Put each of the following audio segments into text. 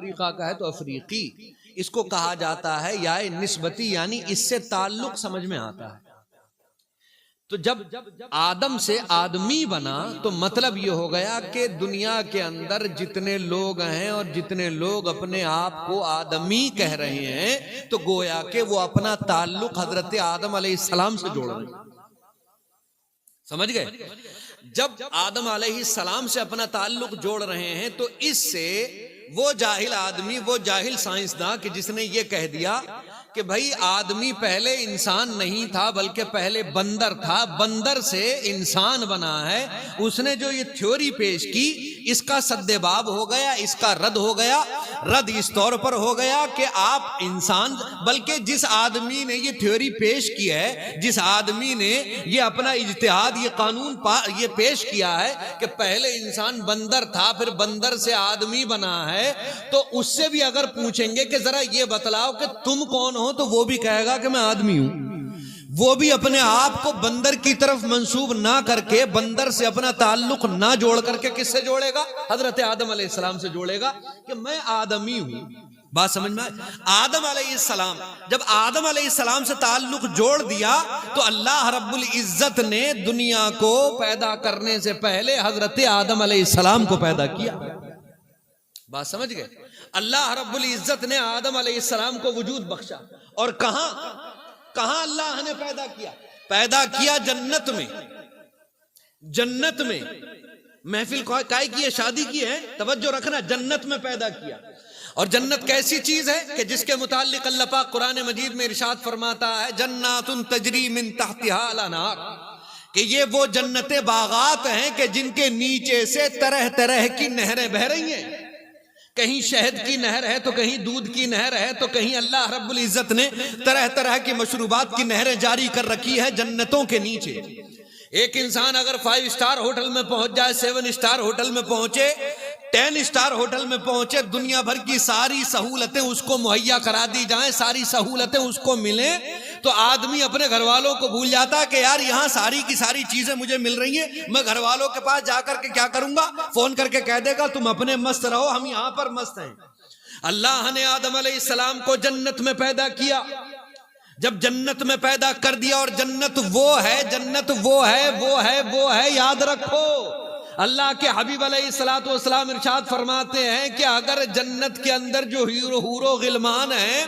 افریقہ کا ہے تو افریقی، اس کو کہا جاتا ہے یا نسبتی، یعنی اس سے تعلق سمجھ میں آتا ہے۔ تو جب آدم سے آدمی بنا تو مطلب یہ ہو گیا کہ دنیا کے اندر جتنے لوگ ہیں اور جتنے لوگ اپنے آپ کو آدمی کہہ رہے ہیں تو گویا کہ وہ اپنا تعلق حضرت آدم علیہ السلام سے جوڑ رہے ہیں۔ سمجھ گئے؟ جب آدم علیہ السلام سے اپنا تعلق جوڑ رہے ہیں تو اس سے وہ جاہل آدمی، وہ جاہل سائنسداں کہ جس نے یہ کہہ دیا کہ بھائی آدمی پہلے انسان نہیں تھا بلکہ پہلے بندر تھا، بندر سے انسان بنا ہے، اس نے جو یہ تھیوری پیش کی اس کا سد باب ہو گیا، اس کا رد ہو گیا۔ رد اس طور پر ہو گیا کہ آپ انسان، بلکہ جس آدمی نے یہ تھیوری پیش کی ہے، جس آدمی نے یہ اپنا اجتہاد، یہ قانون یہ پیش کیا ہے کہ پہلے انسان بندر تھا پھر بندر سے آدمی بنا ہے، تو اس سے بھی اگر پوچھیں گے کہ ذرا یہ بتلاؤ کہ تم کون ہو، تو وہ بھی کہے گا کہ میں آدمی ہوں۔ وہ بھی اپنے آپ کو بندر کی طرف منسوب نہ کر کے، بندر سے اپنا تعلق نہ جوڑ کر کے کس سے جوڑے گا؟ حضرت آدم علیہ السلام سے جوڑے گا کہ میں آدمی ہوں۔ بات سمجھ میں آئی؟ آدم علیہ السلام، جب آدم علیہ السلام سے تعلق جوڑ دیا تو اللہ رب العزت نے دنیا کو پیدا کرنے سے پہلے حضرت آدم علیہ السلام کو پیدا کیا۔ بات سمجھ گئے؟ اللہ رب العزت نے آدم علیہ السلام کو وجود بخشا، اور کہاں اللہ نے پیدا کیا؟ پیدا کیا جنت میں۔ جنت میں محفل کائی کی ہے، شادی کی ہے، توجہ رکھنا، جنت میں پیدا کیا۔ اور جنت کیسی چیز ہے کہ جس کے متعلق اللہ پاک قرآن مجید میں ارشاد فرماتا ہے جنات تجری من تحتها الانہار، کہ یہ وہ جنتیں باغات ہیں کہ جن کے نیچے سے طرح طرح کی نہریں بہہ رہی ہیں۔ کہیں شہد کی نہر ہے تو کہیں دودھ کی نہر ہے تو کہیں اللہ رب العزت نے طرح طرح کی مشروبات کی نہریں جاری کر رکھی ہے جنتوں کے نیچے۔ ایک انسان اگر 5 اسٹار ہوٹل میں پہنچ جائے، 7 اسٹار ہوٹل میں پہنچے، 10 اسٹار ہوٹل میں پہنچے، دنیا بھر کی ساری سہولتیں اس کو مہیا کرا دی جائیں، ساری سہولتیں اس کو ملیں، تو آدمی اپنے گھر والوں کو بھول جاتا ہے کہ یار یہاں ساری کی ساری چیزیں مجھے مل رہی ہیں، میں گھر والوں کے پاس جا کر کے کیا کروں گا؟ فون کر کے کہہ دے گا تم اپنے مست رہو، ہم یہاں پر مست ہیں۔ اللہ نے آدم علیہ السلام کو جنت میں پیدا کیا۔ جب جنت میں پیدا کر دیا، اور جنت وہ ہے، جنت وہ ہے، وہ ہے، وہ ہے، یاد رکھو اللہ کے حبیب علیہ الصلوۃ والسلام ارشاد فرماتے ہیں کہ اگر جنت کے اندر جو حور و غلمان ہیں،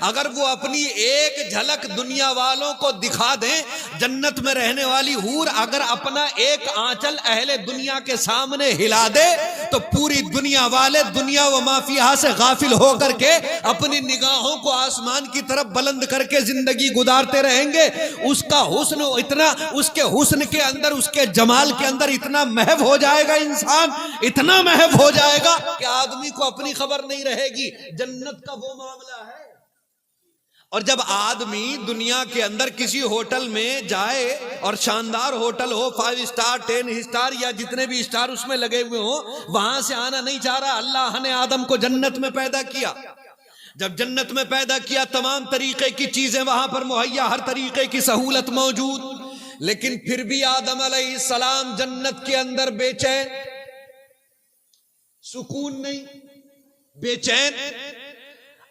اگر وہ اپنی ایک جھلک دنیا والوں کو دکھا دیں، جنت میں رہنے والی حور اگر اپنا ایک آنچل اہل دنیا کے سامنے ہلا دے تو پوری دنیا والے دنیا و ما فیہا سے غافل ہو کر کے اپنی نگاہوں کو آسمان کی طرف بلند کر کے زندگی گزارتے رہیں گے۔ اس کا حسن اتنا، اس کے حسن کے اندر، اس کے جمال کے اندر اتنا محو ہو جائے گا، انسان اتنا محو ہو جائے گا کہ آدمی کو اپنی خبر نہیں رہے گی۔ جنت کا وہ معاملہ ہے۔ اور جب آدمی دنیا کے اندر کسی ہوٹل میں جائے، اور شاندار ہوٹل ہو، 5 اسٹار 10 اسٹار یا جتنے بھی اسٹار اس میں لگے ہوئے ہوں، وہاں سے آنا نہیں چاہ رہا۔ اللہ نے آدم کو جنت میں پیدا کیا۔ جب جنت میں پیدا کیا، تمام طریقے کی چیزیں وہاں پر مہیا، ہر طریقے کی سہولت موجود، لیکن پھر بھی آدم علیہ السلام جنت کے اندر بے چین، سکون نہیں، بے چین۔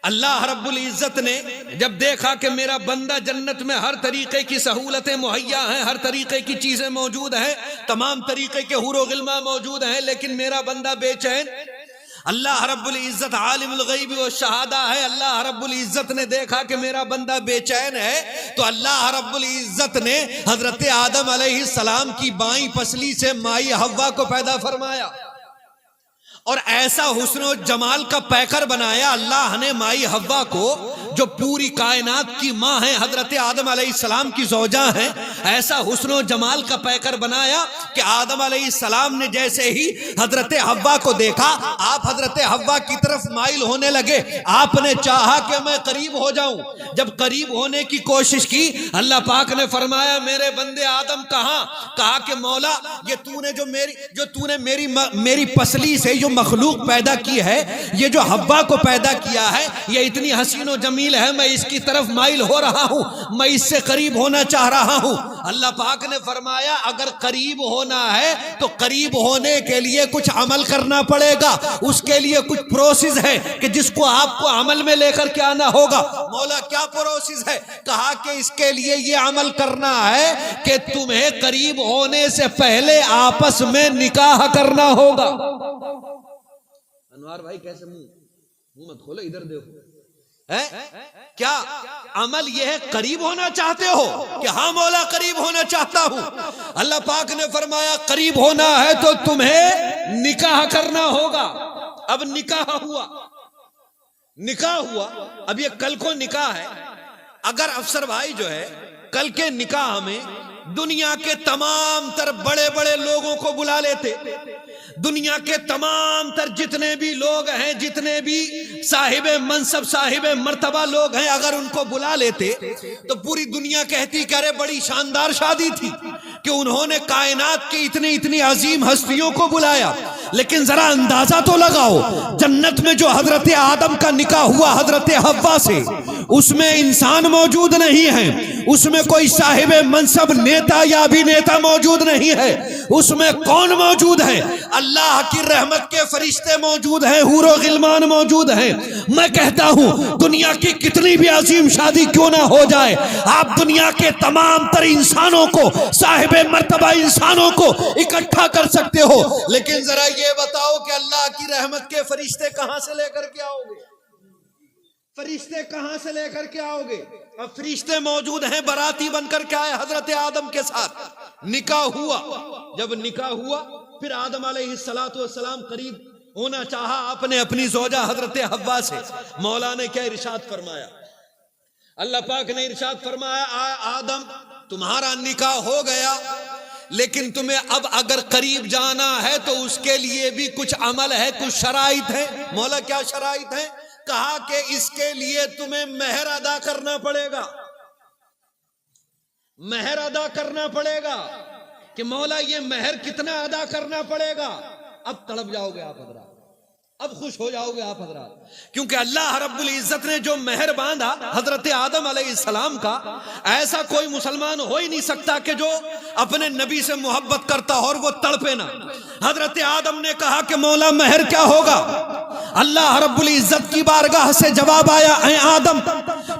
اللہ رب العزت نے جب دیکھا کہ میرا بندہ جنت میں ہر طریقے کی سہولتیں مہیا ہیں، ہر طریقے کی چیزیں موجود ہیں، تمام طریقے کے حور و غلما موجود ہیں، لیکن میرا بندہ بے چین۔ اللہ رب العزت عالم الغیب والشہادہ ہے، اللہ رب العزت نے دیکھا کہ میرا بندہ بے چین ہے، تو اللہ رب العزت نے حضرت آدم علیہ السلام کی بائیں پسلی سے مائی حوا کو پیدا فرمایا، اور ایسا حسن و جمال کا پیکر بنایا اللہ نے مائی حوا کو، جو پوری کائنات کی ماں ہیں، حضرت آدم علیہ السلام کی زوجہ ہیں، ایسا حسن و جمال کا پیکر بنایا کہ آدم علیہ السلام نے جیسے ہی حضرت حوا کو دیکھا، آپ حضرت حوا کی طرف مائل ہونے لگے، آپ نے چاہا کہ میں قریب ہو جاؤں۔ جب قریب ہونے کی کوشش کی، اللہ پاک نے فرمایا میرے بندے آدم کہاں؟ کہا کہ مولا یہ تو نے میری پسلی سے جو مخلوق پیدا کی ہے، یہ جو حوا کو پیدا کیا ہے، یہ اتنی حسین و جمیل ہے، میں اس کی طرف مائل ہو رہا ہوں، میں اس سے قریب ہونا چاہ رہا ہوں۔ اللہ پاک نے فرمایا اگر قریب ہونا ہے تو قریب ہونے کے لیے کچھ عمل کرنا پڑے گا، اس کے لیے کچھ پروسیس ہے کہ جس کو آپ کو عمل میں لے کر کے آنا ہوگا۔ مولا کیا پروسیس ہے؟ کہا کہ اس کے لیے یہ عمل کرنا ہے کہ تمہیں قریب ہونے سے پہلے آپس میں نکاح کرنا ہوگا۔ انوار بھائی کیسے منہ مت کھولو، ادھر دیکھو۔ کیا عمل یہ ہے قریب ہونا چاہتے ہو کہ ہاں مولا قریب ہونا چاہتا ہوں؟ اللہ پاک نے فرمایا قریب ہونا ہے تو تمہیں نکاح کرنا ہوگا۔ اب نکاح ہوا، اب یہ کل کو نکاح ہے۔ اگر افسر بھائی جو ہے کل کے نکاح میں دنیا کے تمام تر بڑے بڑے لوگوں کو بلا لیتے، دنیا کے تمام تر جتنے بھی لوگ ہیں، جتنے بھی صاحب منصب صاحب مرتبہ لوگ ہیں، اگر ان کو بلا لیتے تو پوری دنیا کہتی کہ ارے بڑی شاندار شادی تھی کہ انہوں نے کائنات کی اتنی عظیم ہستیوں کو بلایا۔ لیکن ذرا اندازہ تو لگاؤ، جنت میں جو حضرت آدم کا نکاح ہوا حضرت حوا سے، اس میں انسان موجود نہیں ہے، اس میں کوئی صاحب منصب نیتا یا بھی نیتا موجود نہیں ہے، اس میں کون موجود ہے؟ اللہ کی رحمت کے فرشتے موجود ہیں، حور و غلمان موجود ہیں۔ میں کہتا ہوں دنیا کی کتنی بھی عظیم شادی کیوں نہ ہو جائے، آپ دنیا کے تمام تر انسانوں کو، صاحب مرتبہ انسانوں کو اکٹھا کر سکتے ہو، لیکن ذرا یہ بتاؤ کہ اللہ کی رحمت کے فرشتے کہاں سے لے کر کے آؤ گے؟ فرشتے کہاں سے لے کر کے آؤ گے؟ اب فرشتے موجود ہیں، باراتی بن کر کے آئے حضرت آدم کے ساتھ، نکاح ہوا۔ جب نکاح ہوا پھر آدم علیہ السلام قریب ہونا چاہا اپنے اپنی زوجہ حضرت حوا سے۔ مولا نے کیا ارشاد فرمایا؟ اللہ پاک نے ارشاد فرمایا آدم تمہارا نکاح ہو گیا، لیکن تمہیں اب اگر قریب جانا ہے تو اس کے لیے بھی کچھ عمل ہے، کچھ شرائط ہے۔ مولا کیا شرائط ہے؟ کہا کہ اس کے لیے تمہیں مہر ادا کرنا پڑے گا، مہر ادا کرنا پڑے گا۔ کہ مولا یہ مہر کتنا ادا کرنا پڑے گا؟ اب تڑپ جاؤ گے آپ حضرات، اب خوش ہو جاؤ گے آپ حضرات، کیونکہ اللہ رب العزت نے جو مہر باندھا حضرت آدم علیہ السلام کا، ایسا کوئی مسلمان ہو ہی نہیں سکتا کہ جو اپنے نبی سے محبت کرتا اور وہ تڑپے نہ۔ حضرت آدم نے کہا کہ مولا مہر کیا ہوگا؟ اللہ رب العزت کی بارگاہ سے جواب آیا، اے آدم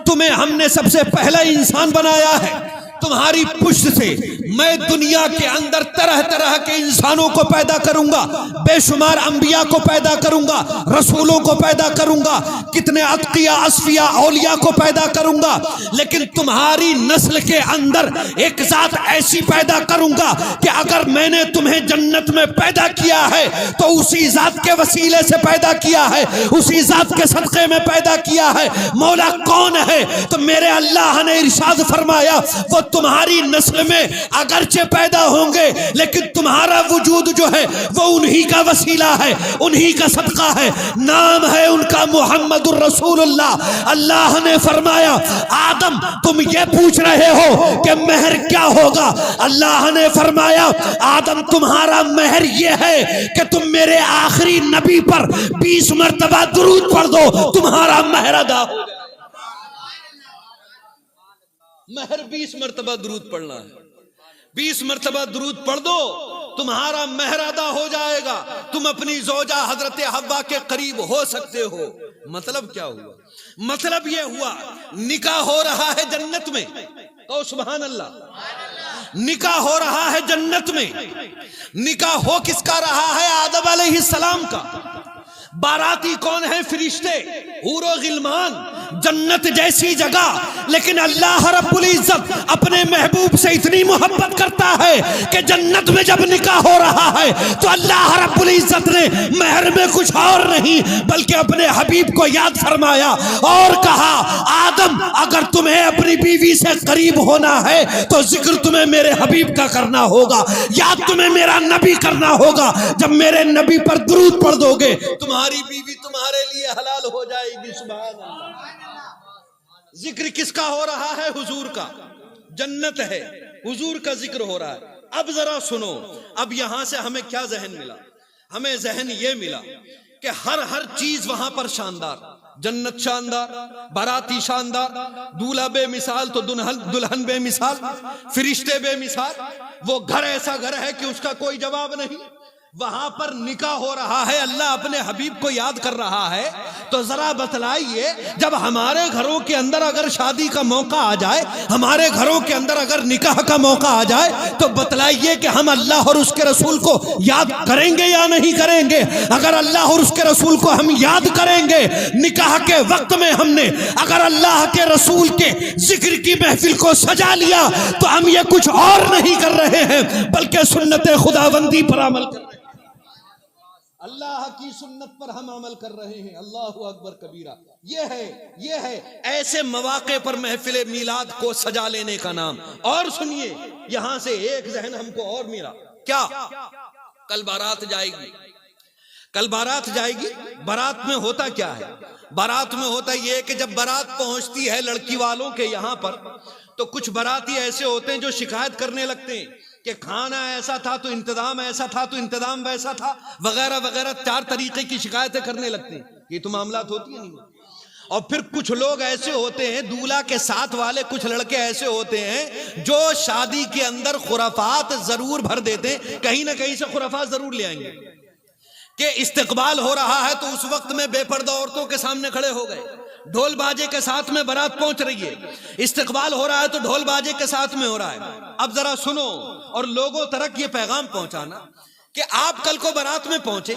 تمہیں ہم نے سب سے پہلا انسان بنایا ہے، تمہاری پشت سے میں دنیا کے اندر طرح طرح کے انسانوں کو پیدا کروں گا، بے شمار انبیاء کو پیدا کروں گا، رسولوں کو پیدا کروں گا، کتنے اتقیاء اصفیاء اولیاء کو پیدا کروں گا، لیکن تمہاری نسل کے اندر ایک ذات ایسی پیدا کروں گا کہ اگر میں نے تمہیں جنت میں پیدا کیا ہے تو اسی ذات کے وسیلے سے پیدا کیا ہے، اسی ذات کے صدقے میں پیدا کیا ہے۔ مولا کون ہے؟ تو میرے اللہ نے ارشاد فرمایا وہ تمہاری نسل میں اگرچہ پیدا ہوں گے لیکن تمہارا وجود جو ہے وہ انہی کا وسیلہ ہے، انہی کا صدقہ ہے، نام ہے ان کا محمد الرسول اللہ۔ اللہ نے فرمایا آدم تم یہ پوچھ رہے ہو کہ مہر کیا ہوگا؟ اللہ نے فرمایا آدم تمہارا مہر یہ ہے کہ تم میرے آخری نبی پر 20 مرتبہ درود پڑھ دو، تمہارا مہر ادا ہو جائے۔ مہر 20 مرتبہ درود پڑھنا ہے، 20 مرتبہ درود پڑھ دو تمہارا مہر ادا ہو جائے گا، تم اپنی زوجہ حضرت حوا کے قریب ہو سکتے ہو۔ مطلب کیا ہوا؟ مطلب یہ ہوا نکاح ہو رہا ہے جنت میں، تو سبحان اللہ، نکاح ہو رہا ہے جنت میں۔ نکاح ہو کس کا رہا ہے؟ آدم علیہ السلام کا۔ باراتی کون ہیں؟ فرشتے، حور و غلمان، جنت جیسی جگہ۔ لیکن اللہ رب العزت اپنے محبوب سے اتنی محبت کرتا ہے کہ جنت میں جب نکاح ہو رہا ہے تو اللہ رب العزت نے مہر میں کچھ اور نہیں بلکہ اپنے حبیب کو یاد فرمایا اور کہا آدم اگر تمہیں اپنی بیوی سے قریب ہونا ہے تو ذکر تمہیں میرے حبیب کا کرنا ہوگا، یاد تمہیں میرا نبی کرنا ہوگا۔ جب میرے نبی پر درود پڑھ دو گے تمہاری بیوی تمہارے لیے حلال ہو جائے گی۔ سبحان اللہ۔ ذکر کس کا ہو رہا ہے؟ حضور کا۔ جنت ہے، حضور کا ذکر ہو رہا ہے۔ اب ذرا سنو، اب یہاں سے ہمیں کیا ذہن ملا؟ ہمیں ذہن یہ ملا کہ ہر چیز وہاں پر شاندار، جنت شاندار، باراتی شاندار، دولہا بے مثال تو دلہن بے مثال، فرشتے بے مثال، وہ گھر ایسا گھر ہے کہ اس کا کوئی جواب نہیں، وہاں پر نکاح ہو رہا ہے، اللہ اپنے حبیب کو یاد کر رہا ہے۔ تو ذرا بتلائیے جب ہمارے گھروں کے اندر اگر شادی کا موقع آ جائے، ہمارے گھروں کے اندر اگر نکاح کا موقع آ جائے، تو بتلائیے کہ ہم اللہ اور اس کے رسول کو یاد کریں گے یا نہیں کریں گے؟ اگر اللہ اور اس کے رسول کو ہم یاد کریں گے، نکاح کے وقت میں ہم نے اگر اللہ کے رسول کے ذکر کی محفل کو سجا لیا، تو ہم یہ کچھ اور نہیں کر رہے ہیں بلکہ سنت خداوندی پر عمل کر رہے ہیں، اللہ کی سنت پر ہم عمل کر رہے ہیں۔ اللہ اکبر کبیرہ۔ یہ ہے ایسے مواقع پر محفل میلاد کو سجا لینے کا نام۔ اور سنیے، یہاں سے ایک ذہن ہم کو اور میرا، کیا کل بارات جائے گی، کل بارات جائے گی، بارات میں ہوتا کیا ہے؟ بارات میں ہوتا یہ کہ جب بارات پہنچتی ہے لڑکی والوں کے یہاں پر، تو کچھ باراتی ایسے ہوتے ہیں جو شکایت کرنے لگتے ہیں کہ کھانا ایسا تھا تو انتظام ایسا تھا تو انتظام ویسا تھا، وغیرہ وغیرہ، 4 طریقے کی شکایتیں کرنے لگتے ہیں۔ یہ تو معاملات ہوتی ہیں نہیں۔ اور پھر کچھ لوگ ایسے ہوتے ہیں، دولہا کے ساتھ والے کچھ لڑکے ایسے ہوتے ہیں جو شادی کے اندر خرافات ضرور بھر دیتے ہیں، کہیں نہ کہیں سے خرافات ضرور لے آئیں گے کہ استقبال ہو رہا ہے تو اس وقت میں بے پردہ عورتوں کے سامنے کھڑے ہو گئے، ڈھول باجے کے ساتھ میں بارات پہنچ رہی ہے، استقبال ہو رہا ہے تو ڈھول باجے کے ساتھ میں ہو رہا ہے۔ اب ذرا سنو اور لوگوں تک یہ پیغام پہنچانا کہ آپ کل کو بارات میں پہنچے،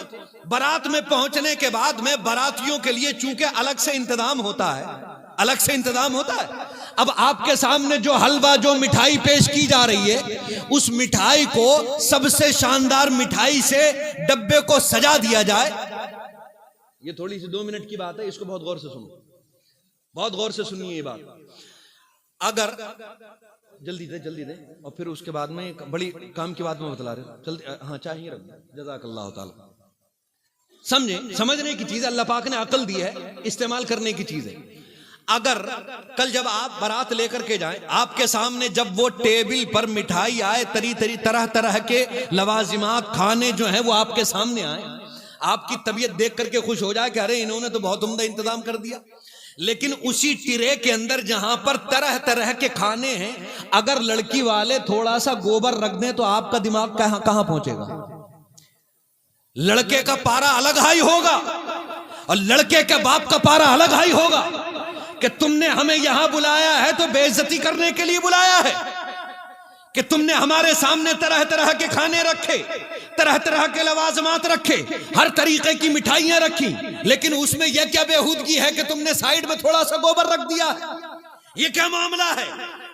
بارات میں پہنچنے کے بعد میں باراتیوں کے لیے چونکہ الگ سے انتظام ہوتا ہے، الگ سے انتظام ہوتا ہے۔ اب آپ کے سامنے جو حلوہ، جو مٹھائی پیش کی جا رہی ہے، اس مٹھائی کو سب سے شاندار مٹھائی سے ڈبے کو سجا دیا جائے۔ یہ تھوڑی سی 2 منٹ کی بات ہے، اس کو بہت غور سے سنو، بہت غور سے سنیے یہ بات۔ اگر جلدی دے اور پھر اس کے بعد میں ایک بڑی کام کی بات میں بتلا رہے ہوں، جلدی، ہاں چاہیے رکھ، جزاک اللہ تعالی۔ سمجھیں، سمجھنے کی چیز ہے، اللہ پاک نے عقل دی ہے، استعمال کرنے کی چیز ہے۔ اگر کل جب آپ بارات لے کر کے جائیں، آپ کے سامنے جب وہ ٹیبل پر مٹھائی آئے، طرح طرح کے لوازمات، کھانے جو ہیں وہ آپ کے سامنے آئے، آپ کی طبیعت دیکھ کر کے خوش ہو جائے کہ ارے انہوں نے تو بہت عمدہ انتظام کر دیا، لیکن اسی ٹرے کے اندر جہاں پر طرح طرح کے کھانے ہیں، اگر لڑکی والے تھوڑا سا گوبر رکھ دیں تو آپ کا دماغ کہاں پہنچے گا؟ لڑکے کا پارا الگ ہائی ہوگا اور لڑکے کے باپ کا پارا الگ ہائی ہوگا کہ تم نے ہمیں یہاں بلایا ہے تو بے عزتی کرنے کے لیے بلایا ہے، کہ تم نے ہمارے سامنے طرح طرح کے کھانے رکھے، طرح طرح کے لوازمات رکھے، ہر طریقے کی مٹھائیاں رکھی، لیکن اس میں یہ کیا بےہودگی ہے کہ تم نے سائیڈ میں تھوڑا سا گوبر رکھ دیا ہے؟ یہ کیا معاملہ ہے؟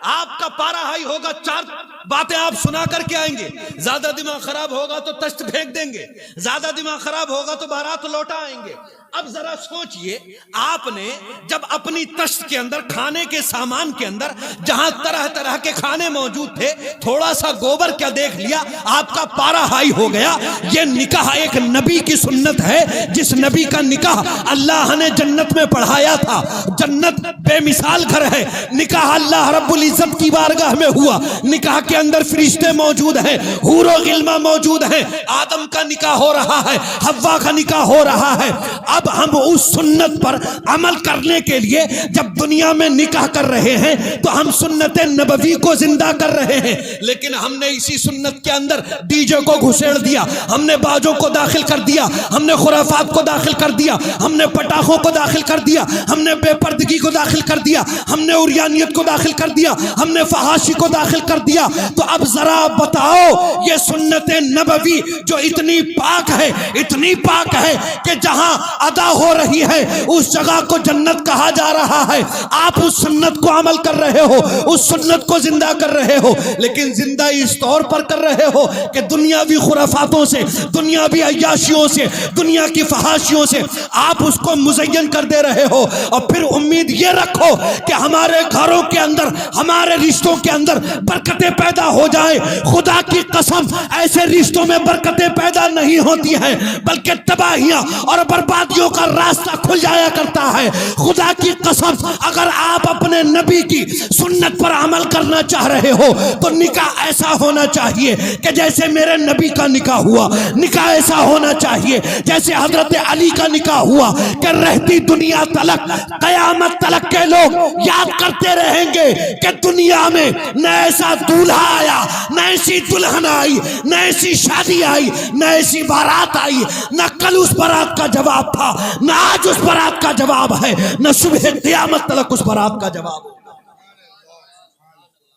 آپ کا پارا ہائی ہوگا، 4 باتیں آپ سنا کر کے آئیں گے، زیادہ دماغ خراب ہوگا تو تشت پھینک دیں گے، زیادہ دماغ خراب ہوگا تو بارات لوٹا آئیں گے۔ اب ذرا سوچئے، آپ نے جب اپنی تشت کے اندر، کھانے کے سامان کے اندر جہاں طرح طرح کے کھانے موجود تھے، تھوڑا سا گوبر کیا دیکھ لیا، آپ کا پارا ہائی ہو گیا۔ یہ نکاح ایک نبی کی سنت ہے، جس نبی کا نکاح اللہ نے جنت میں پڑھایا تھا۔ جنت بے مثال گھر ہے، نکاح اللہ رب العزت کی بارگاہ میں ہوا، نکاح کے اندر فرشتے موجود ہیں، حور و غلماں موجود ہیں، آدم کا نکاح ہو رہا ہے، حوا کا نکاح ہو رہا ہے۔ اب ہم اس سنت پر عمل کرنے کے لیے جب دنیا میں نکاح کر رہے ہیں تو ہم سنت نبوی کو زندہ کر رہے ہیں، لیکن ہم نے اسی سنت کے اندر ڈی جے کو گھسیڑ دیا، ہم نے باجوں کو داخل کر دیا، ہم نے خرافات کو داخل کر دیا، ہم نے پٹاخوں کو داخل کر دیا، ہم نے بے پردگی کو داخل کر دیا، ہم نے عریانیت کو داخل کر دیا، ہم نے فحاشی کو داخل کر دیا۔ تو اب ذرا بتاؤ، یہ سنت نبوی جو اتنی پاک ہے، اتنی پاک ہے کہ جہاں ادا ہو رہی ہے اس جگہ کو جنت کہا جا رہا ہے، آپ اس سنت کو عمل کر رہے ہو، اس سنت کو زندہ کر رہے ہو، لیکن زندہ اس طور پر کر رہے ہو کہ دنیاوی خرافاتوں سے، دنیاوی عیاشیوں سے، دنیا کی فحاشیوں سے آپ اس کو مزین کر دے رہے ہو، اور پھر امید یہ رکھو کہ ہمارے گھروں کے اندر، ہمارے رشتوں کے اندر برکتیں پیدا پیدا ہو جائے. خدا کی قسم ایسے رشتوں میں برکتیں پیدا نہیں ہوتی ہیں بلکہ تباہیاں اور بربادیوں کا راستہ کھل جایا کرتا ہے. خدا کی قسم اگر آپ اپنے نبی کی سنت پر عمل کرنا چاہ رہے ہو تو نکاح ایسا ہونا چاہیے کہ جیسے میرے نبی کا نکاح ہوا. نکاح ایسا ہونا چاہیے جیسے حضرت علی کا نکاح ہوا کہ رہتی دنیا تلک قیامت تلک کے لوگ یاد کرتے رہیں گے کہ دنیا میں نہ ایسا دولہا آیا, نہ ایسی دلہن آئی, نہ ایسی شادی آئی, نہ ایسی بارات آئی. نہ کل اس بارات کا جواب تھا, نہ آج اس بارات کا جواب ہے, نہ صبح قیامت تلک اس بارات کا جواب ہوگا.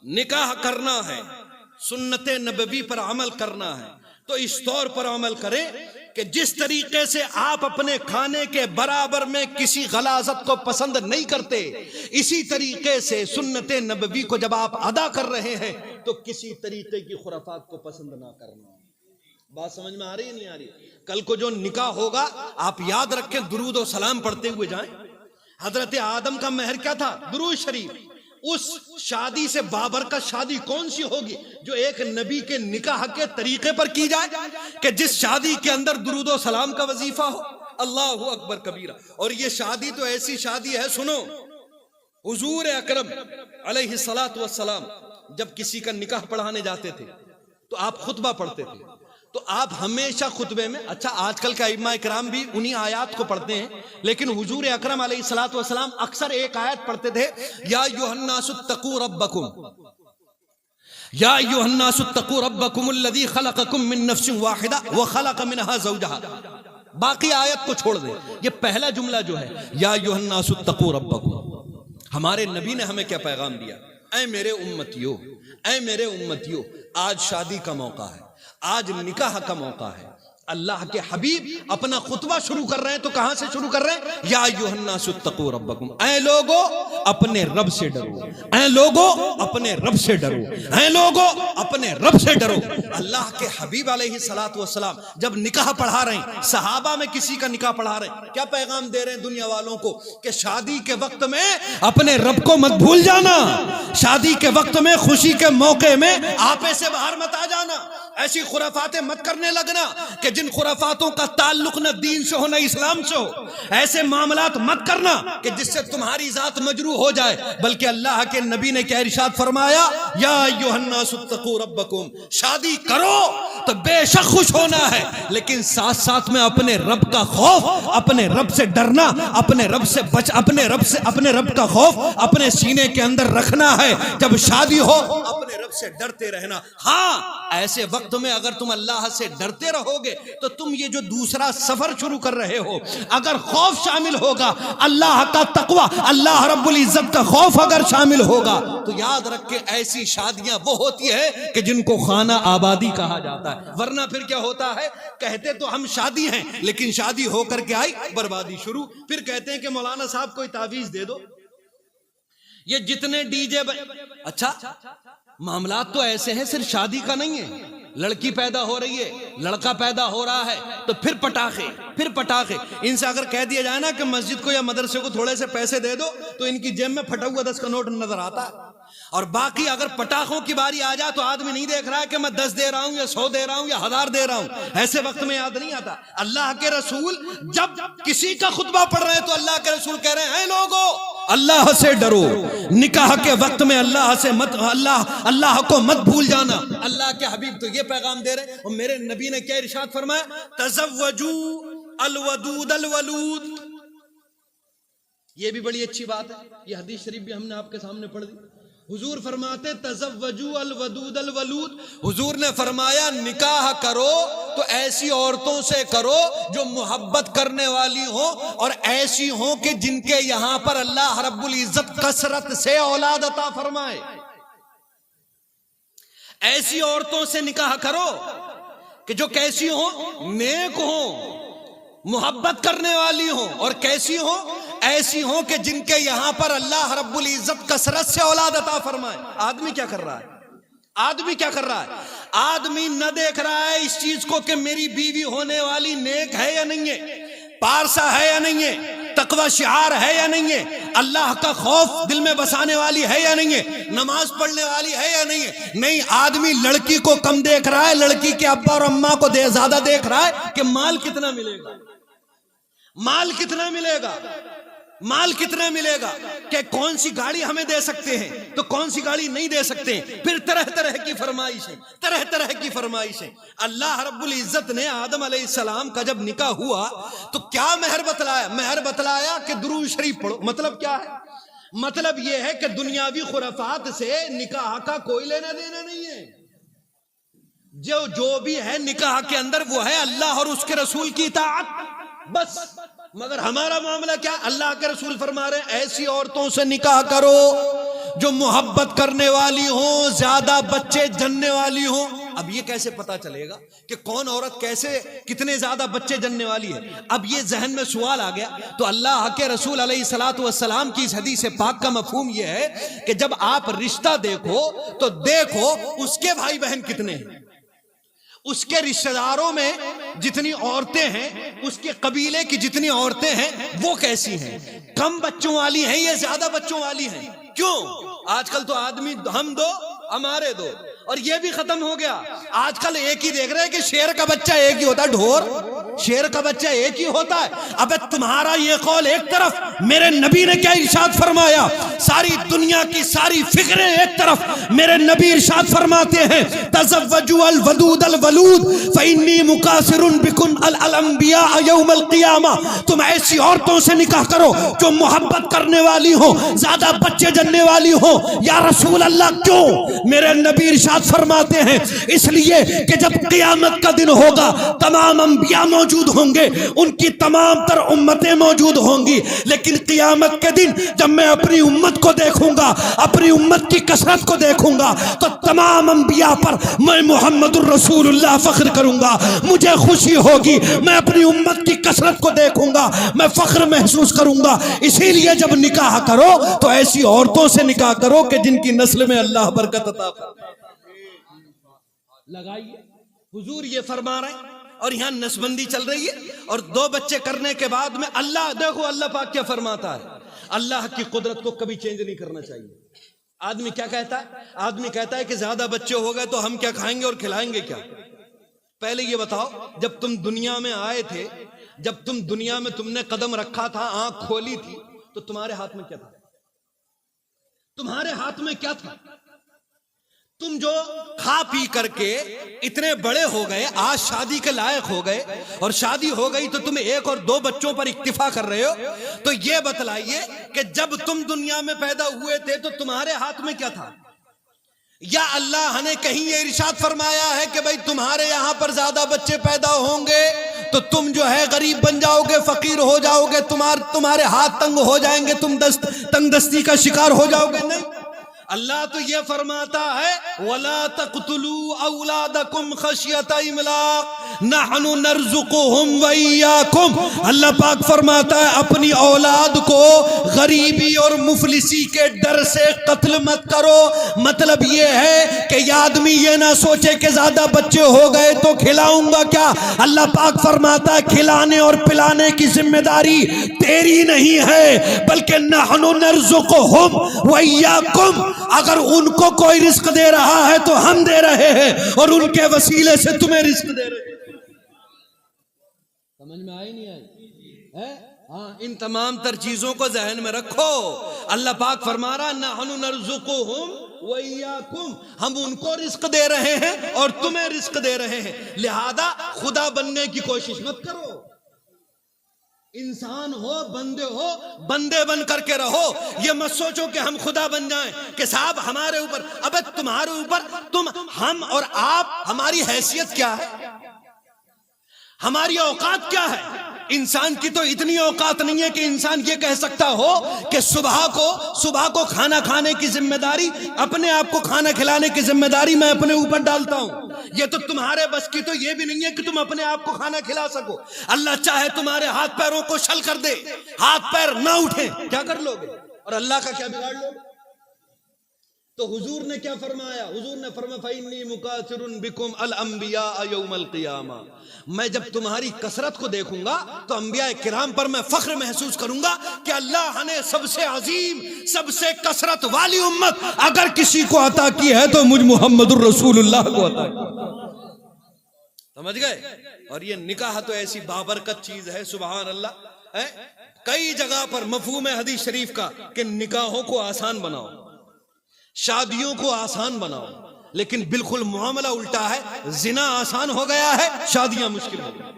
نکاح کرنا ہے, سنت نبوی پر عمل کرنا ہے تو اس طور پر عمل کریں کہ جس طریقے سے آپ اپنے کھانے کے برابر میں کسی غلاظت کو پسند نہیں کرتے, اسی طریقے سے سنت نبوی کو جب آپ ادا کر رہے ہیں تو کسی طریقے کی خرافات کو پسند نہ کرنا. بات سمجھ میں آ رہی ہے نہیں آ رہی؟ کل کو جو نکاح ہوگا آپ یاد رکھیں درود و سلام پڑھتے ہوئے جائیں. حضرت آدم کا مہر کیا تھا؟ درود شریف. اس شادی سے بابرکت شادی کون سی ہوگی جو ایک نبی کے نکاح کے طریقے پر کی جائے کہ جس شادی کے اندر درود و سلام کا وظیفہ ہو. اللہ اکبر کبیرہ. اور یہ شادی تو ایسی شادی ہے, سنو, حضور اکرم علیہ الصلوۃ والسلام جب کسی کا نکاح پڑھانے جاتے تھے تو آپ خطبہ پڑھتے تھے تو آپ ہمیشہ خطبے میں, اچھا آج کل کے ائمہ کرام بھی انہی آیات کو پڑھتے ہیں, لیکن حضور اکرم علیہ الصلوۃ والسلام اکثر ایک آیت پڑھتے تھے, یا ایھا الناس اتقوا ربکم, یا ایھا الناس اتقوا ربکم الذی خلقکم من نفس واحدہ وخلق منها زوجها. باقی آیت کو چھوڑ دیں, یہ پہلا جملہ جو ہے یا ایھا الناس اتقوا ربکم, ہمارے نبی نے ہمیں کیا پیغام دیا؟ اے میرے امتیو, اے میرے امتیو, آج شادی کا موقع ہے, آج نکاح کا موقع ہے. اللہ کے حبیب اپنا خطبہ شروع کر رہے ہیں تو کہاں سے شروع کر رہے ہیں؟ یا ایھا الناس اتقوا ربکم, اے لوگو اپنے رب سے ڈرو, اے لوگو اپنے رب سے ڈرو, اے لوگو اپنے رب سے ڈرو. اللہ کے حبیب علیہ الصلوۃ والسلام جب نکاح پڑھا رہے ہیں, صحابہ میں کسی کا نکاح پڑھا رہے ہیں, کیا پیغام دے رہے ہیں دنیا والوں کو کہ شادی کے وقت میں اپنے رب کو مت بھول جانا, شادی کے وقت میں خوشی کے موقع میں آپے سے باہر مت آ جانا, ایسی خرافاتیں مت کرنے لگنا کہ جن خرافاتوں کا تعلق نہ دین سے ہو نہ اسلام سے ہو. ایسے معاملات مت کرنا کہ جس سے تمہاری ذات مجروح ہو جائے, بلکہ اللہ کے نبی نے کیا ارشاد فرمایا؟ یا ایھا الناس اتقوا ربکم, شادی کرو تو بے شک خوش ہونا ہے, لیکن ساتھ ساتھ میں اپنے رب کا خوف, اپنے رب سے ڈرنا, اپنے رب سے اپنے رب کا خوف اپنے سینے کے اندر رکھنا ہے. جب شادی ہو اپنے رب سے ڈرتے رہنا. ہاں, ایسے وقت میں اگر تم اللہ سے ڈرتے رہو گے تو تم یہ جو دوسرا سفر شروع کر رہے ہو, اگر خوف شامل ہوگا, اللہ کا تقوی, اللہ رب العزت کا خوف اگر شامل ہوگا, تو یاد رکھ کے ایسی شادیاں وہ ہوتی ہے کہ جن کو خانہ آبادی کہا جاتا ہے. ورنہ پھر کیا ہوتا ہے, کہتے تو ہم شادی ہیں لیکن شادی ہو کر کے آئی بربادی شروع. پھر کہتے ہیں کہ مولانا صاحب کوئی تعویذ دے دو, یہ جتنے ڈی جے اچھا معاملات تو ایسے ہیں, صرف شادی کا نہیں ہے, لڑکی پیدا ہو رہی ہے, لڑکا پیدا ہو رہا ہے تو پھر پٹاخے. ان سے اگر کہہ دیا جائے نا کہ مسجد کو یا مدرسے کو تھوڑے سے پیسے دے دو تو ان کی جیب میں پھٹا ہوا 10 کا نوٹ نظر آتا ہے. اور باقی اگر پٹاخوں کی باری آ جائے تو آدمی نہیں دیکھ رہا ہے کہ میں 10 دے رہا ہوں یا 100 دے رہا ہوں یا 1000 دے رہا ہوں, ایسے وقت میں یاد نہیں آتا. اللہ کے رسول جب کسی کا خطبہ پڑھ رہے ہیں تو اللہ کے رسول کہہ رہے ہیں اے لوگو اللہ سے ڈرو, نکاح کے وقت میں اللہ کو مت بھول جانا. اللہ کے حبیب تو یہ پیغام دے رہے, اور میرے نبی نے کیا ارشاد فرمایا؟ تزوجوا الودود الولود. یہ بھی بڑی اچھی بات ہے, یہ حدیث شریف بھی ہم نے آپ کے سامنے پڑھ دی. حضور فرماتے تزوجوا الودود الولود, حضور نے فرمایا نکاح کرو تو ایسی عورتوں سے کرو جو محبت کرنے والی ہوں اور ایسی ہوں کہ جن کے یہاں پر اللہ رب العزت کثرت سے اولاد عطا فرمائے. ایسی عورتوں سے نکاح کرو کہ جو کیسی ہوں, نیک ہوں, محبت کرنے والی ہوں, اور کیسی ہوں, ایسی ہوں کہ جن کے یہاں پر اللہ رب العزت کثرت سے اولاد عطا فرمائے. آدمی کیا کر رہا ہے؟ آدمی نہ دیکھ رہا ہے اس چیز کو کہ میری بیوی ہونے والی نیک ہے یا نہیں ہے, پارسا ہے یا نہیں ہے, تقوی شعار ہے یا نہیں ہے؟ اللہ کا خوف دل میں بسانے والی ہے یا نہیں ہے؟ نماز پڑھنے والی ہے یا نہیں ہے؟ نہیں، آدمی لڑکی کو کم دیکھ رہا ہے، لڑکی کے ابا اور اماں کو زیادہ دیکھ رہا ہے کہ مال کتنا ملے گا، مال کتنا ملے گا، مال کتنا ملے گا، کہ کون سی گاڑی ہمیں دے سکتے ہیں تو کون سی گاڑی نہیں دے سکتے ہیں۔ پھر طرح طرح کی فرمائشیں، طرح طرح کی فرمائشیں۔ اللہ رب العزت نے آدم علیہ السلام کا جب نکاح ہوا تو کیا مہر بتلایا؟ مہر بتلایا کہ درود شریف پڑھو۔ مطلب کیا ہے؟ مطلب یہ ہے کہ دنیاوی خرافات سے نکاح کا کوئی لینا دینا نہیں ہے۔ جو بھی ہے نکاح کے اندر وہ ہے اللہ اور اس کے رسول کی اطاعت، بس۔ مگر ہمارا معاملہ کیا؟ اللہ کے رسول فرما رہے ہیں ایسی عورتوں سے نکاح کرو جو محبت کرنے والی ہوں، زیادہ بچے جننے والی ہوں۔ اب یہ کیسے پتا چلے گا کہ کون عورت کیسے کتنے زیادہ بچے جننے والی ہے؟ اب یہ ذہن میں سوال آ گیا تو اللہ کے رسول علیہ الصلوۃ والسلام کی اس حدیث پاک کا مفہوم یہ ہے کہ جب آپ رشتہ دیکھو تو دیکھو اس کے بھائی بہن کتنے ہیں، اس کے رشتہ داروں میں جتنی عورتیں ہیں، اس کے قبیلے کی جتنی عورتیں ہیں وہ کیسی ہیں، کم بچوں والی ہیں یا زیادہ بچوں والی ہیں؟ کیوں؟ آج کل تو آدمی ہم دو ہمارے دو، اور یہ بھی ختم ہو گیا۔ آج کل ایک ہی دیکھ رہے ہیں کہ شیر کا بچہ ایک ہی ہوتا ہے، ڈھور شیر کا بچہ ایک ہی ہوتا ہے۔ اب تمہارا یہ قول ایک طرف، میرے نبی نے کیا ارشاد فرمایا؟ ساری دنیا کی ساری فکریں ایک طرف، میرے نبی ارشاد فرماتے ہیں تزوجوا الودود الولود فإنی مکاثر بکن الانبیاء یوم القیامہ۔ تم ایسی عورتوں سے نکاح کرو جو محبت کرنے والی ہو، زیادہ بچے جننے والی ہو۔ یا رسول اللہ کیوں؟ میرے نبی ارشاد فرماتے ہیں اس لیے کہ جب قیامت کا دن ہوگا تمام انبیاء موجود ہوں گے، ان کی تمام تر امتیں موجود ہوں گی، لیکن قیامت کے دن جب میں اپنی امت کو دیکھوں گا، اپنی امت کی کثرت کو دیکھوں گا تو تمام انبیاء پر میں محمد الرسول اللہ فخر کروں گا، مجھے خوشی ہوگی۔ میں اپنی امت کی کثرت کو دیکھوں گا، میں فخر محسوس کروں گا۔ اسی لیے جب نکاح کرو تو ایسی عورتوں سے نکاح کرو کہ جن کی نسل میں اللہ برکت عطا فرمائے۔ لگائیے، حضور یہ فرما رہے ہیں، اور یہاں نسبندی چل رہی ہے، اور 2 بچے کرنے کے بعد میں اللہ، دیکھو اللہ پاک کیا فرماتا ہے، اللہ کی قدرت کو کبھی چینج نہیں کرنا چاہیے۔ آدمی کیا کہتا ہے؟ آدمی کہتا ہے کہ زیادہ بچے ہو گئے تو ہم کیا کھائیں گے اور کھلائیں گے کیا؟ پہلے یہ بتاؤ، جب تم دنیا میں آئے تھے، جب تم دنیا میں تم نے قدم رکھا تھا، آنکھ کھولی تھی، تو تمہارے ہاتھ میں کیا تھا؟ تمہارے ہاتھ میں کیا تھا؟ تم جو کھا پی کر کے اتنے بڑے ہو گئے، آج شادی کے لائق ہو گئے، اور شادی ہو گئی تو تم 1 اور 2 بچوں پر اکتفا کر رہے ہو، تو یہ بتلائیے کہ جب تم دنیا میں پیدا ہوئے تھے تو تمہارے ہاتھ میں کیا تھا؟ یا اللہ نے کہیں یہ ارشاد فرمایا ہے کہ بھئی تمہارے یہاں پر زیادہ بچے پیدا ہوں گے تو تم جو ہے غریب بن جاؤ گے، فقیر ہو جاؤ گے، تمہارے ہاتھ تنگ ہو جائیں گے، تم تنگ دستی کا شکار ہو جاؤ گے؟ نہیں، اللہ تو یہ فرماتا ہے وَلَا تَقْتُلُوا أَوْلَادَكُمْ خَشْيَةَ إِمْلَاقٍ نَحْنُ نَرْزُقُهُمْ وَإِيَّاكُمْ۔ اللہ پاک فرماتا ہے اپنی اولاد کو غریبی اور مفلسی کے ڈر سے قتل مت کرو۔ مطلب یہ ہے کہ یہ آدمی یہ نہ سوچے کہ زیادہ بچے ہو گئے تو کھلاؤں گا کیا۔ اللہ پاک فرماتا ہے کھلانے اور پلانے کی ذمہ داری تیری نہیں ہے، بلکہ نحن نرزقهم وإياكم۔ اگر ان کو کوئی رزق دے رہا ہے تو ہم دے رہے ہیں، اور ان کے وسیلے سے تمہیں رزق دے رہے ہیں۔ سمجھ میں آئی نہیں آئی؟ ہاں، ان تمام تر چیزوں کو ذہن میں رکھو۔ اللہ پاک فرما رہا نحن نرزقهم وإياكم، ہم ان کو رزق دے رہے ہیں اور تمہیں رزق دے رہے ہیں، لہذا خدا بننے کی کوشش مت کرو۔ انسان ہو، بندے ہو، بندے بن کر کے رہو۔ یہ مت سوچو کہ ہم خدا بن جائیں کہ صاحب ہمارے اوپر، اب تمہارے اوپر ہم اور آپ، ہماری حیثیت کیا ہے، ہماری اوقات کیا ہے؟ انسان کی تو اتنی اوقات نہیں ہے کہ انسان یہ کہہ سکتا ہو کہ صبح کو کھانا کھانے کی ذمہ داری، اپنے آپ کو کھانا کھلانے کی ذمہ داری میں اپنے اوپر ڈالتا ہوں۔ یہ تو تمہارے بس کی تو یہ بھی نہیں ہے کہ تم اپنے آپ کو کھانا کھلا سکو۔ اللہ چاہے تمہارے ہاتھ پیروں کو شل کر دے، ہاتھ پیر نہ اٹھیں، کیا کر لو گے؟ اور اللہ کا کیا بگاڑ لو گے؟ تو حضور نے کیا فرمایا؟ حضور نے فرمایا فَإِنِّي مُكَاثِرٌ بِكُمْ الْأَنْبِيَاءَ يَوْمَ الْقِيَامَةِ، میں جب تمہاری کثرت کو دیکھوں گا تو انبیاء کرام پر میں فخر محسوس کروں گا کہ اللہ نے سب سے عظیم، سب سے کثرت والی امت اگر کسی کو عطا کی ہے تو مجھ محمد الرسول اللہ کو عطا کی۔ سمجھ گئے؟ اور یہ نکاح تو ایسی بابرکت چیز ہے، سبحان اللہ، کئی جگہ پر مفہوم ہے حدیث شریف کا کہ نکاحوں کو آسان بناؤ، شادیوں کو آسان بناؤ، لیکن بالکل معاملہ الٹا ہے، زنا آسان ہو گیا ہے، شادیاں مشکل ہو گئی۔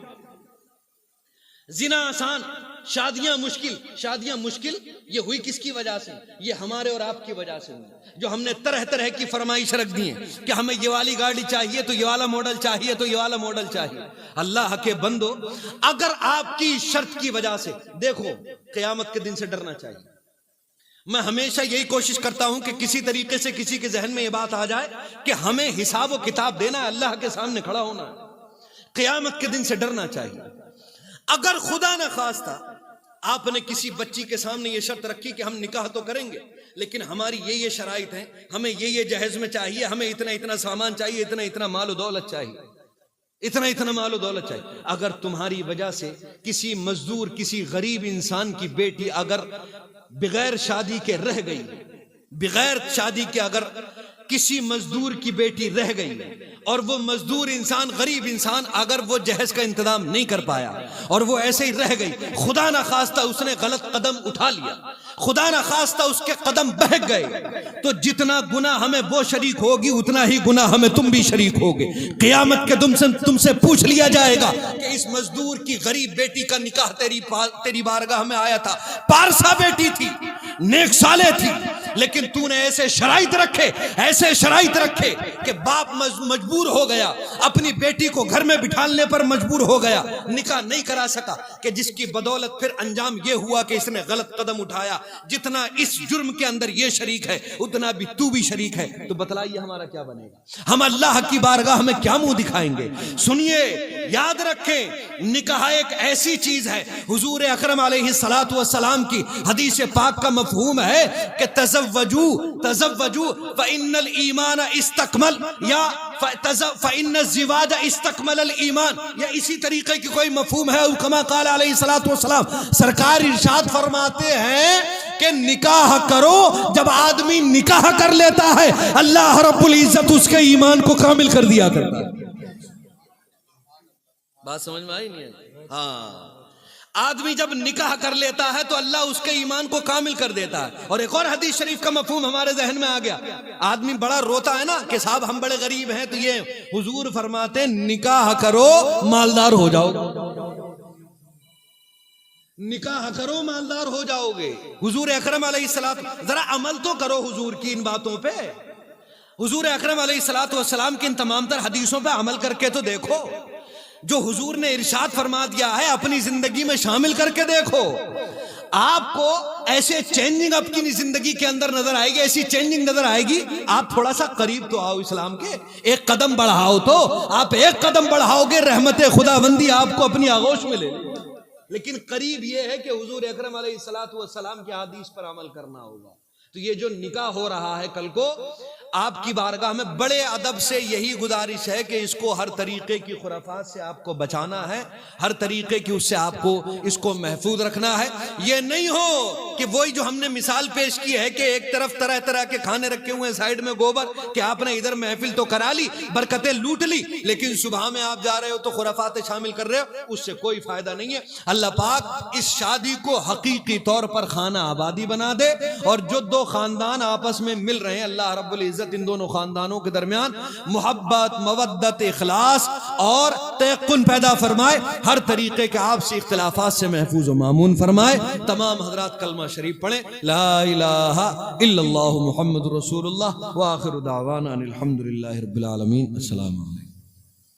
زنا آسان، شادیاں مشکل۔ شادیاں مشکل یہ ہوئی کس کی وجہ سے؟ یہ ہمارے اور آپ کی وجہ سے ہوئی، جو ہم نے طرح طرح کی فرمائش رکھ دی ہیں کہ ہمیں یہ والی گاڑی چاہیے تو یہ والا ماڈل چاہیے تو یہ والا ماڈل چاہیے۔ اللہ کے بندو، اگر آپ کی شرط کی وجہ سے، دیکھو قیامت کے دن سے ڈرنا چاہیے۔ میں ہمیشہ یہی کوشش کرتا ہوں کہ کسی طریقے سے کسی کے ذہن میں یہ بات آ جائے کہ ہمیں حساب و کتاب دینا ہے، اللہ کے سامنے کھڑا ہونا ہے، قیامت کے دن سے ڈرنا چاہیے۔ اگر خدا نہ خواستہ آپ نے کسی بچی کے سامنے یہ شرط رکھی کہ ہم نکاح تو کریں گے لیکن ہماری یہ شرائط ہیں، ہمیں یہ جہیز میں چاہیے، ہمیں اتنا اتنا سامان چاہیے، اتنا اتنا مال و دولت چاہیے، اتنا اتنا مال و دولت چاہیے، اگر تمہاری وجہ سے کسی مزدور، کسی غریب انسان کی بیٹی اگر بغیر شادی کے رہ گئی، بغیر شادی کے اگر کسی مزدور کی بیٹی رہ گئی اور وہ مزدور انسان، غریب انسان اگر وہ جہیز کا انتظام نہیں کر پایا اور وہ ایسے ہی رہ گئی، خدا نہ خواستہ اس نے غلط قدم اٹھا لیا، خدا نہ خواستہ اس کے قدم بہک گئے، تو جتنا گناہ ہمیں وہ شریک ہوگی اتنا ہی گناہ ہمیں تم بھی شریک ہوگے۔ قیامت کے تم سے پوچھ لیا جائے گا کہ اس مزدور کی غریب بیٹی کا نکاح تیری بارگاہ میں آیا تھا، پارسا بیٹی تھی، نیک صالح تھی، لیکن تو نے ایسے شرائط رکھے کہ باپ مجبور ہو گیا، اپنی بیٹی کو گھر میں بٹھالنے پر مجبور ہو گیا، نکاح نہیں کرا سکا، کہ جس کی بدولت پھر انجام یہ ہوا کہ اس نے غلط قدم اٹھایا۔ جتنا اس جرم کے اندر یہ شریک ہے اتنا بھی تو بھی شریک ہے، تو بتلائیے ہمارا کیا بنے گا؟ ہم اللہ کی بارگاہ میں کیا منہ دکھائیں گے؟ سنیے، یاد رکھیں، نکاح ایک ایسی چیز ہے، حضور اکرم علیہ الصلوۃ والسلام کی حدیث پاک کا مفہوم ہے کہ تزوجوا فإن الایمان استکمل، یا فإن الزواج استکمل الایمان، یا اسی طریقے کی کوئی مفہوم ہے۔ کما قال علیہ الصلوۃ والسلام، سرکار ارشاد فرماتے ہیں کہ نکاح کرو، جب آدمی نکاح کر لیتا ہے اللہ رب العزت اس کے ایمان کو کامل کر دیا کرتا ہے۔ بات سمجھ میں آئی نہیں ہے؟ ہاں، آدمی جب نکاح کر لیتا ہے تو اللہ اس کے ایمان کو کامل کر دیتا ہے۔ اور ایک اور حدیث شریف کا مفہوم ہمارے ذہن میں آ گیا، آدمی بڑا روتا ہے نا کہ صاحب ہم بڑے غریب ہیں، تو یہ حضور فرماتے ہیں نکاح کرو مالدار ہو جاؤ، نکاح کرو مالدار ہو جاؤ گے۔ حضور اکرم علیہ السلام، ذرا عمل تو کرو حضور کی ان باتوں پہ، حضور اکرم علیہ السلام کی ان تمام تر حدیثوں پہ عمل کر کے تو دیکھو، جو حضور نے ارشاد فرما دیا ہے اپنی زندگی میں شامل کر کے دیکھو، آپ کو ایسے چینجنگ اپنی زندگی کے اندر نظر آئے گی، ایسی چینجنگ نظر آئے گی۔ آپ تھوڑا سا قریب تو آؤ اسلام کے، ایک قدم بڑھاؤ، تو آپ ایک قدم بڑھاؤ گے رحمت خداوندی آپ کو اپنی آغوش میں لے لے۔ لیکن قریب یہ ہے کہ حضور اکرم علیہ الصلوۃ والسلام کی حدیث پر عمل کرنا ہوگا۔ تو یہ جو نکاح ہو رہا ہے کل کو آپ کی بارگاہ میں بڑے ادب سے یہی گزارش ہے کہ اس کو ہر طریقے کی خرافات سے آپ کو بچانا ہے، ہر طریقے کی اس سے آپ کو اس کو محفوظ رکھنا ہے۔ یہ نہیں ہو کہ وہی جو ہم نے مثال پیش کی ہے کہ ایک طرف طرح طرح کے کھانے رکھے ہوئے ہیں سائیڈ میں گوبر، کہ آپ نے ادھر محفل تو کرا لی، برکتیں لوٹ لی، لیکن صبح میں آپ جا رہے ہو تو خرافات شامل کر رہے ہو، اس سے کوئی فائدہ نہیں ہے۔ اللہ پاک اس شادی کو حقیقی طور پر خانہ آبادی بنا دے، اور جو دو خاندان آپس میں مل رہے ہیں اللہ رب العزت ان دونوں خاندانوں کے درمیان محبت، مودت، اخلاص اور تیقن پیدا فرمائے، ہر طریقے کے آپسی اختلافات سے محفوظ و مامون فرمائے۔ تمام حضرات کلمہ شریف پڑھیں، لا الہ الا اللہ محمد رسول اللہ، وآخر دعوانا الحمدللہ رب العالمین۔ السلام علیکم۔